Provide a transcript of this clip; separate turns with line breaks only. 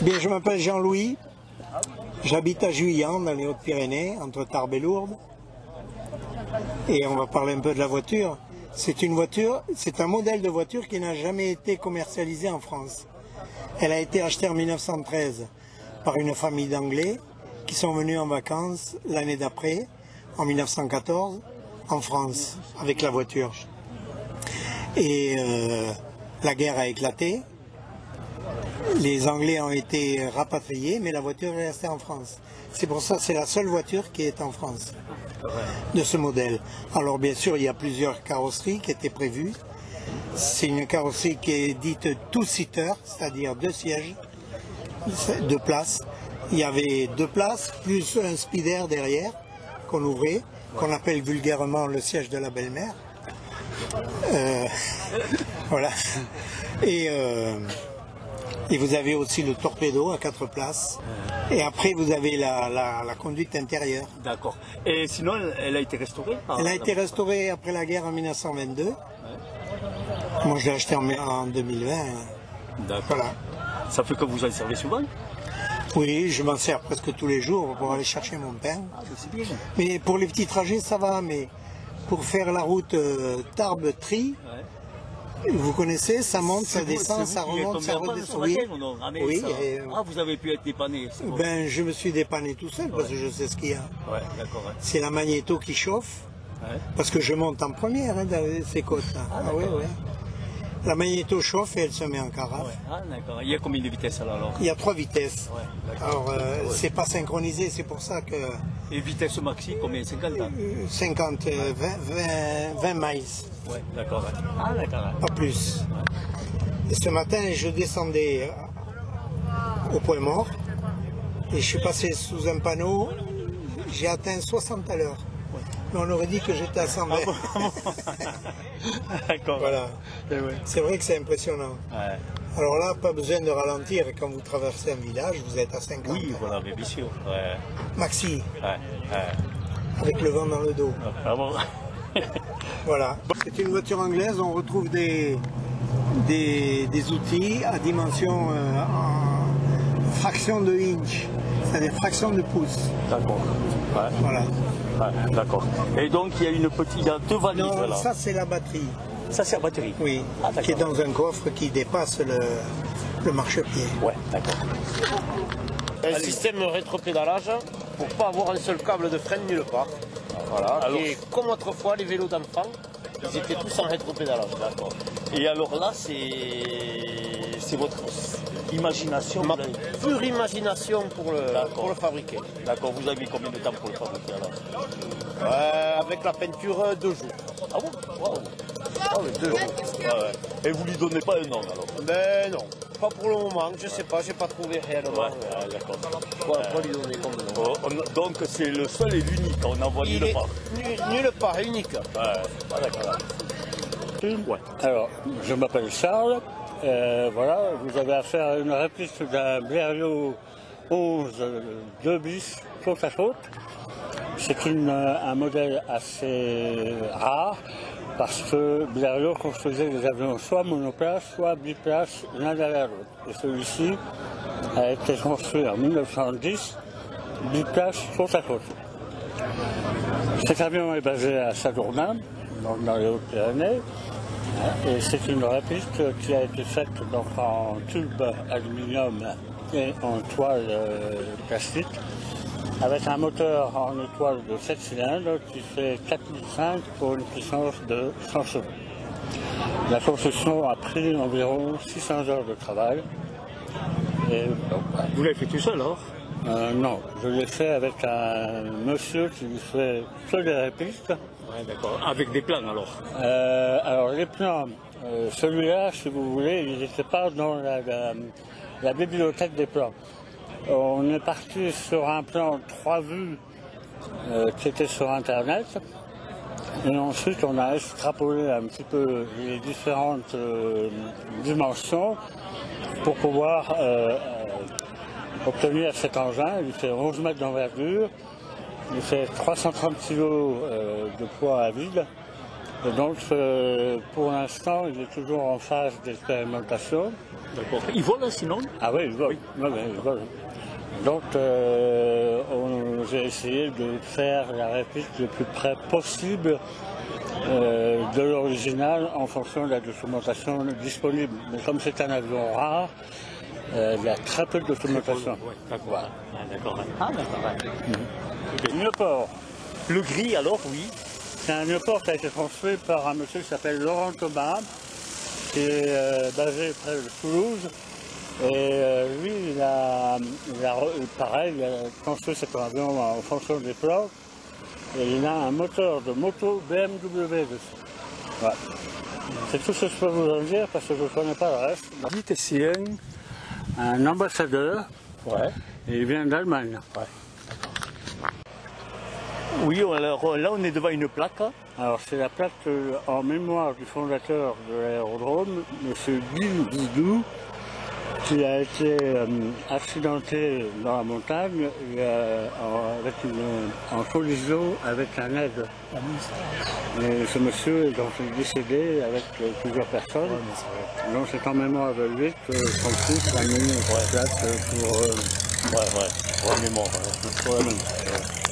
Bien, je m'appelle Jean-Louis, j'habite à Juillan, dans les Hautes-Pyrénées, entre Tarbes et Lourdes. Et on va parler un peu de la voiture. C'est un modèle de voiture qui n'a jamais été commercialisé en France. Elle a été achetée en 1913 par une famille d'Anglais qui sont venus en vacances l'année d'après, en 1914, en France, avec la voiture. Et la guerre a éclaté. Les Anglais ont été rapatriés, mais la voiture est restée en France. C'est pour ça que c'est la seule voiture qui est en France, de ce modèle. Alors bien sûr, il y a plusieurs carrosseries qui étaient prévues. C'est une carrosserie qui est dite two-seater, c'est-à-dire 2 sièges, 2 places. Il y avait 2 places, plus un speeder derrière, qu'on ouvrait, qu'on appelle vulgairement le siège de la belle-mère. Voilà. Et vous avez aussi le torpedo à 4 places. Et après, vous avez la conduite intérieure.
D'accord. Et sinon, elle a été restaurée
Elle a été restaurée après la guerre en 1922. Ouais. Moi, je l'ai achetée en 2020.
D'accord.
Voilà.
Ça fait que vous en servez souvent?
Oui, je m'en sers presque tous les jours pour aller chercher mon pain.
Ah, c'est bien.
Mais pour les petits trajets, ça va. Mais pour faire la route Tarbes-Tri, vous connaissez, ça monte, ça descend, ça remonte, ça redescend. Oui,
oui. Ah, vous avez pu être dépanné.
Ben, je me suis dépanné tout seul parce que je sais ce qu'il y a.
Ouais, d'accord. Ouais.
C'est la magnéto qui chauffe, parce que je monte en première dans ces côtes-là. Ah oui, oui. La magnéto chauffe et elle se met en carafe.
Ouais. Ah, d'accord. Il y a combien de vitesses alors?
Il y a 3 vitesses.
Ouais,
alors, c'est pas synchronisé, c'est pour ça que...
Et vitesse maxi, combien? 50
50, 20 miles.
Ouais, d'accord. Ouais. Ah, d'accord.
Pas plus. Ouais. Et ce matin, je descendais au point mort et je suis passé sous un panneau, j'ai atteint 60 à l'heure. Ouais. Mais on aurait dit que j'étais à 120.
D'accord.
Voilà. C'est vrai que c'est impressionnant. Ouais. Alors là, pas besoin de ralentir quand vous traversez un village, vous êtes à 50.
Oui, voilà, mais bien sûr. Ouais.
Maxi. Avec le vent dans le dos.
Ah bon.
Voilà. C'est une voiture anglaise, on retrouve des outils à dimension en fraction de inch, c'est-à-dire fraction de pouce.
D'accord. Ouais.
Voilà.
Ouais, d'accord. Et donc il y a 2 valises.
Non,
là.
Ça c'est la batterie.
Ça c'est la batterie.
Oui, qui est dans un coffre qui dépasse le marchepied.
Ouais, d'accord.
Un système rétropédalage pour pas avoir un seul câble de frein nulle part. Voilà. Alors, et comme autrefois, les vélos d'enfants, ils étaient tous en rétropédalage.
D'accord. Et alors là, c'est votre imagination?
Ma pure imagination pour le fabriquer.
D'accord. Vous avez combien de temps pour le fabriquer alors?
Avec la peinture, 2 jours.
Ah bon? Wow.
Ah oui, 2 jours.
Et vous lui donnez pas un nom alors?
Ben non, pas pour le moment, je sais pas, j'ai pas trouvé réellement.
D'accord.
Quoi lui donner comme nom.
Donc c'est le seul et l'unique, on n'en voit nulle part.
Nulle part, unique.
D'accord.
Ouais. Alors, je m'appelle Charles, voilà, vous avez affaire à une réplique d'un Blériot 11 2 bis côte à côte. C'est un modèle assez rare parce que Blériot construisait des avions soit monoplace, soit biplace l'un derrière l'autre. Et celui-ci a été construit en 1910, biplace côte à côte. Cet avion est basé à Sadournin, dans les Hautes-Pyrénées, et c'est une réplique qui a été faite donc en tube aluminium et en toile plastique, avec un moteur en étoile de 7 cylindres qui fait 4005 pour une puissance de 100 chevaux. La construction a pris environ 600 heures de travail. Et, donc,
vous l'avez fait tout seul alors?
Non, je l'ai fait avec un monsieur qui lui fait que des répliques.
Ouais, d'accord. Avec des plans alors?
Alors les plans, celui-là, si vous voulez, il n'était pas dans la bibliothèque des plans. On est parti sur un plan 3 vues qui était sur Internet. Et ensuite, on a extrapolé un petit peu les différentes dimensions pour pouvoir obtenir cet engin. Il fait 11 mètres d'envergure, il fait 330 kg de poids à vide Et donc, pour l'instant, il est toujours en phase d'expérimentation.
D'accord. Il vole sinon?
Ah oui, il vole. Oui. Oui, il vole. Donc, j'ai essayé de faire la réplique le plus près possible de l'original en fonction de la documentation disponible. Mais comme c'est un avion rare, il y a très peu de documentation.
Ouais, d'accord. Voilà. D'accord. Ah, d'accord.
Nieuport.
Le gris alors, oui.
C'est un Nieuport qui a été construit par un monsieur qui s'appelle Laurent Thomas, qui est basé près de Toulouse. Et lui, pareil, il a construit cet avion en fonction des plans. Et il a un moteur de moto BMW dessus. Voilà. C'est tout ce que je peux vous en dire parce que je ne connais pas le reste. Dites c'est un ambassadeur.
Ouais.
Et il vient d'Allemagne.
Ouais. Oui, alors là on est devant une plaque.
Alors c'est la plaque en mémoire du fondateur de l'aérodrome, M. Guy Bidou, qui a été accidenté dans la montagne en collision avec un aigle. Et ce monsieur est donc décédé avec plusieurs personnes. Donc c'est en mémoire de lui que son fils a mis une plaque pour...
Ouais, mémoire.
Pour la mémoire.